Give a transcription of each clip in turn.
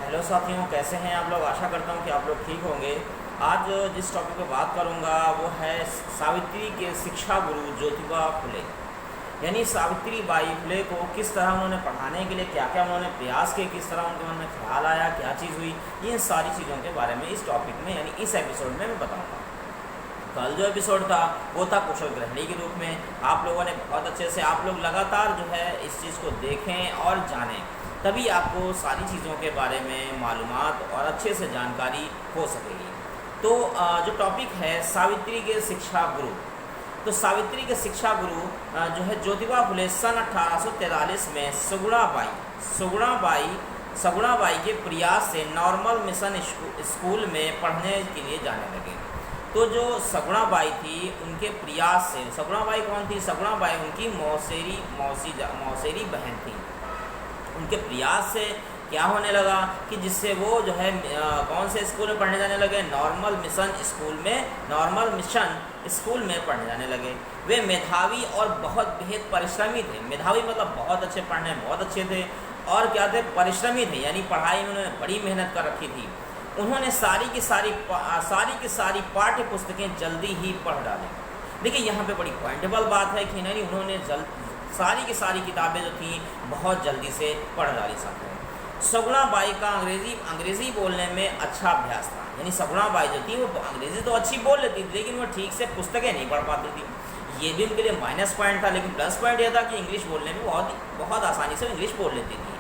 Hello साथियों, कैसे हैं आप लोग। आशा करता हूं कि आप लोग ठीक होंगे। आज जिस टॉपिक पे बात करूंगा वो है सावित्री के शिक्षा गुरु ज्योतिबा फुले। यानी सावित्री बाई फुले को किस तरह उन्होंने पढ़ाने के लिए क्या क्या उन्होंने प्रयास किए, किस तरह उनके मन में ख्याल आया, क्या चीज़ हुई, इन सारी चीज़ों के बारे में इस टॉपिक में यानी इस एपिसोड में मैं बताऊँगा। कल जो एपिसोड था वो था कुशल गृहिणी के रूप में। आप लोगों ने बहुत अच्छे से, आप लोग लगातार जो है इस चीज़ को देखें और जानें, तभी आपको सारी चीज़ों के बारे में मालूमात और अच्छे से जानकारी हो सकेगी। तो जो टॉपिक है सावित्री के शिक्षा गुरु, तो सावित्री के शिक्षा गुरु जो है ज्योतिबा फुले सन 1843 में सगुणाबाई के प्रयास से नॉर्मल मिशन स्कूल में पढ़ने के लिए जाने लगे। तो जो सगुणाबाई थी उनके प्रयास से, सगुणाबाई कौन थी? सगुणाबाई उनकी मौसेरी बहन थी। उनके प्रयास से क्या होने लगा कि जिससे वो जो है कौन से स्कूल में पढ़ने जाने लगे? नॉर्मल मिशन स्कूल में पढ़ने जाने लगे। वे मेधावी और बहुत बेहद परिश्रमी थे। मेधावी मतलब बहुत अच्छे, पढ़ने में बहुत अच्छे थे, और क्या थे? परिश्रमी थे, यानी पढ़ाई में उन्होंने बड़ी मेहनत कर रखी थी। उन्होंने सारी की सारी पाठ्य पुस्तकें जल्दी ही पढ़ डाली। देखिए यहाँ पे बड़ी पॉइंटेबल बात है कि नहीं, उन्होंने सारी की सारी किताबें जो थी बहुत जल्दी से पढ़ डाली साथ में। सगुणाबाई का अंग्रेज़ी बोलने में अच्छा अभ्यास था। यानी सगुणाबाई जो थी वो अंग्रेज़ी तो अच्छी बोल लेती थी, लेकिन वो ठीक से पुस्तकें नहीं पढ़ पाती थी। ये भी उनके लिए माइनस पॉइंट था, लेकिन प्लस पॉइंट यह था कि इंग्लिश बोलने में बहुत आसानी से इंग्लिश बोल लेती थी।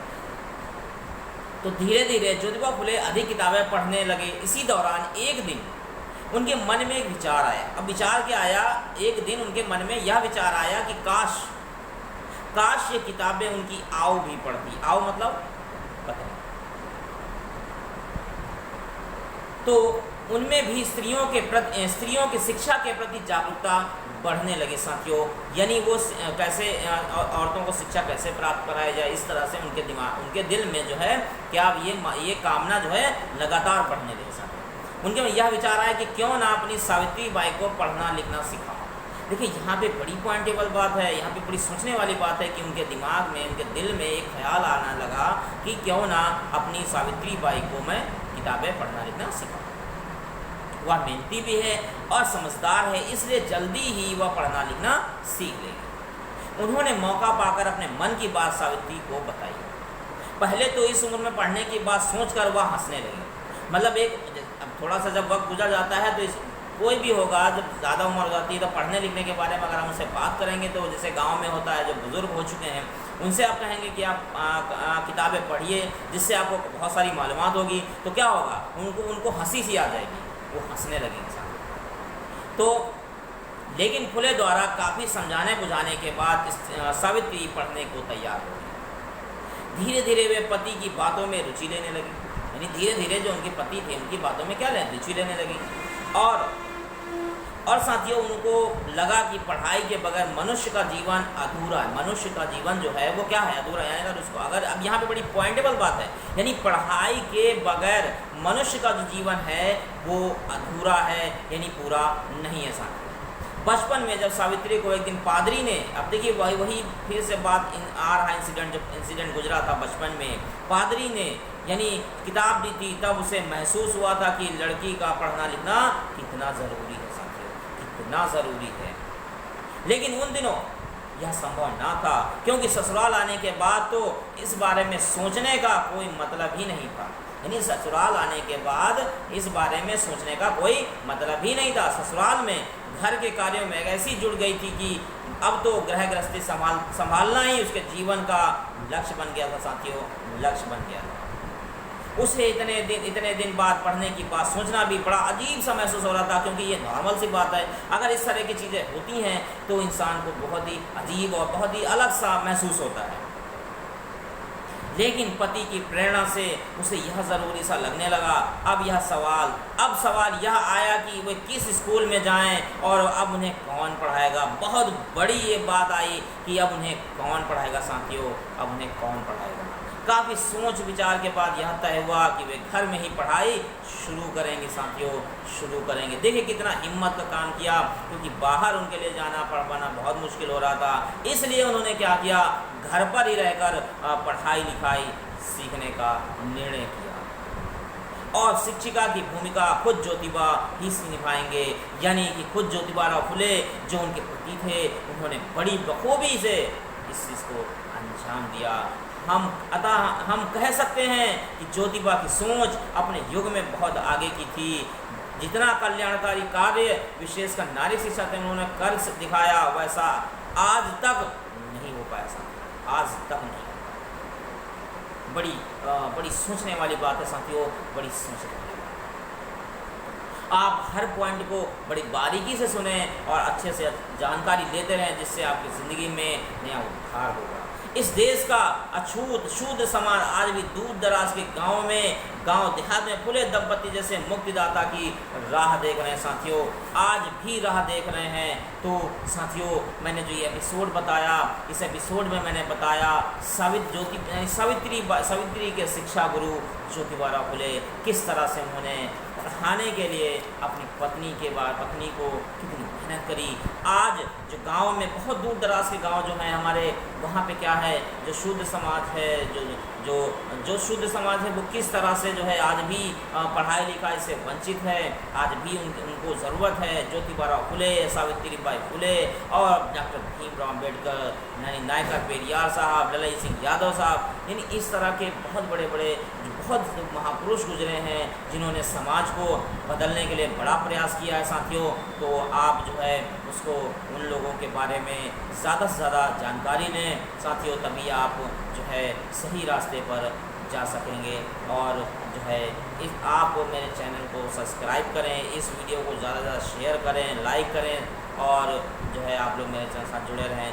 तो धीरे धीरे ज्योतिबा फुले अधिक किताबें पढ़ने लगे। इसी दौरान एक दिन उनके मन में एक विचार आया। अब विचार क्या आया? एक दिन उनके मन में यह विचार आया कि काश ये किताबें उनकी आओ भी पढ़ती। आओ मतलब पता। तो उनमें भी स्त्रियों की शिक्षा के प्रति जागरूकता बढ़ने लगे साथियों। यानी वो कैसे औरतों को शिक्षा कैसे प्राप्त कराया जाए, इस तरह से उनके दिल में जो है क्या ये कामना जो है लगातार बढ़ने लगी साथियों। उनके में यह विचार आया कि क्यों ना अपनी सावित्री बाई को पढ़ना लिखना सिखाओ। देखिए यहाँ पे बड़ी पॉइंटेबल बात है, यहाँ पे बड़ी सोचने वाली बात है कि उनके दिमाग में, उनके दिल में एक ख्याल आना लगा कि क्यों ना अपनी सावित्री बाई को मैं किताबें पढ़ना लिखना सिखाऊं। वह मेहनती भी है और समझदार है, इसलिए जल्दी ही वह पढ़ना लिखना सीख लेगी। उन्होंने मौका पाकर अपने मन की बात सावित्री को बताई। पहले तो इस उम्र में पढ़ने की बात सोचकर वह हंसने लगी। मतलब अब थोड़ा सा जब वक्त गुजर जाता है तो कोई भी होगा, जब ज़्यादा उम्र हो जाती है तो पढ़ने लिखने के बारे में अगर हम उनसे बात करेंगे तो जैसे गांव में होता है, जो बुज़ुर्ग हो चुके हैं उनसे आप कहेंगे कि आप किताबें पढ़िए जिससे आपको बहुत सारी मालूमात होगी, तो क्या होगा? उनको हंसी सी आ जाएगी, वो हंसने लगे इंसान। तो लेकिन फुले द्वारा काफ़ी समझाने बुझाने के बाद सावित्री पढ़ने को तैयार हो गई। धीरे धीरे वे पति की बातों में रुचि लेने लगी। यानी धीरे धीरे जो उनके पति थे उनकी बातों में क्या रुचि लेने लगी। और साथियों, उनको लगा कि पढ़ाई के बगैर मनुष्य का जीवन अधूरा है। मनुष्य का जीवन जो है वो क्या है? अधूरा। यानी अगर उसको अब यहाँ पे बड़ी पॉइंटेबल बात है, यानी पढ़ाई के बगैर मनुष्य का जो जीवन है वो अधूरा है, यानी पूरा नहीं है साथियों। बचपन में जब सावित्री को एक दिन पादरी ने, अब देखिए वही फिर से बात आ रहा इंसिडेंट गुजरा था बचपन में। पादरी ने यानी किताब दी थी, तब उसे महसूस हुआ था कि लड़की का पढ़ना लिखना कितना ज़रूरी है साथियों, कितना ज़रूरी है। लेकिन उन दिनों यह संभव ना था, क्योंकि ससुराल आने के बाद तो इस बारे में सोचने का कोई मतलब ही नहीं था। यानी ससुराल आने के बाद इस बारे में सोचने का कोई मतलब ही नहीं था। ससुराल में घर के कार्यों में ऐसी जुड़ गई थी कि अब तो गृह गृहस्थी संभालना ही उसके जीवन का लक्ष्य बन गया था साथियों, लक्ष्य बन गया था। उसे इतने दिन बाद पढ़ने की बात सोचना भी बड़ा अजीब सा महसूस हो रहा था, क्योंकि ये नॉर्मल सी बात है। अगर इस तरह की चीज़ें होती हैं तो इंसान को बहुत ही अजीब और बहुत ही अलग सा महसूस होता है। लेकिन पति की प्रेरणा से उसे यह ज़रूरी सा लगने लगा। अब सवाल यह आया कि वे किस स्कूल में जाएं और अब उन्हें कौन पढ़ाएगा। बहुत बड़ी ये बात आई कि अब उन्हें कौन पढ़ाएगा साथियों, अब उन्हें कौन पढ़ाएगा। काफ़ी सोच विचार के बाद यह तय हुआ कि वे घर में ही पढ़ाई शुरू करेंगे साथियों, शुरू करेंगे। देखिए कितना हिम्मत का काम किया, क्योंकि बाहर उनके लिए जाना पढ़ना बहुत मुश्किल हो रहा था। इसलिए उन्होंने क्या किया, घर पर ही रहकर पढ़ाई लिखाई सीखने का निर्णय किया। और शिक्षिका की भूमिका खुद ज्योतिबा ही निभाएंगे। यानी कि खुद ज्योतिबाराव फुले जो उनके पति थे, उन्होंने बड़ी बखूबी से इस चीज़ को अंजाम दिया। हम कह सकते हैं कि ज्योतिबा की सोच अपने युग में बहुत आगे की थी। जितना कल्याणकारी कार्य विशेषकर नारी शिक्षा से उन्होंने कर दिखाया, वैसा आज तक नहीं हो पाया साथियों, आज तक नहीं। बड़ी सोचने वाली बात है साथियों, बड़ी सोचने वाली बात। आप हर पॉइंट को बड़ी बारीकी से सुने और अच्छे से जानकारी लेते रहें, जिससे आपकी ज़िंदगी में नया उद्धार होगा। इस देश का अछूत शुद्ध समाज आज भी दूर दराज के गाँव में, गांव देहात में फुले दंपति जैसे मुक्तिदाता की राह देख रहे हैं साथियों, आज भी राह देख रहे हैं। तो साथियों, मैंने जो ये एपिसोड बताया, इस एपिसोड में मैंने बताया सावित्री के शिक्षा गुरु ज्योतिबाराव फुले किस तरह से उन्होंने पढ़ाने के लिए अपनी पत्नी को कितनी मेहनत करी। आज जो गांव में बहुत दूर दराज के गांव जो हैं हमारे, वहाँ पे क्या है, जो शुद्ध समाज है, जो शुद्ध समाज है, वो किस तरह से जो है आज भी पढ़ाई लिखाई से वंचित है। आज भी उनको ज़रूरत है। ज्योतिबाराव फुले, सावित्रीबाई फुले और डॉक्टर भीमराव अम्बेडकर, नायका पेरियार साहब, ललाई सिंह यादव साहब, यानी इस तरह के बहुत बड़े बहुत महापुरुष गुजरे हैं जिन्होंने समाज को बदलने के लिए बड़ा प्रयास किया है साथियों। तो आप जो है उसको, उन लोगों के बारे में ज़्यादा से ज़्यादा जानकारी लें साथियों, तभी आप जो है सही रास्ते पर जा सकेंगे। और जो है आप मेरे चैनल को सब्सक्राइब करें, इस वीडियो को ज़्यादा से ज़्यादा शेयर करें, लाइक करें और जो है आप लोग मेरे चैनल के साथ जुड़े रहें।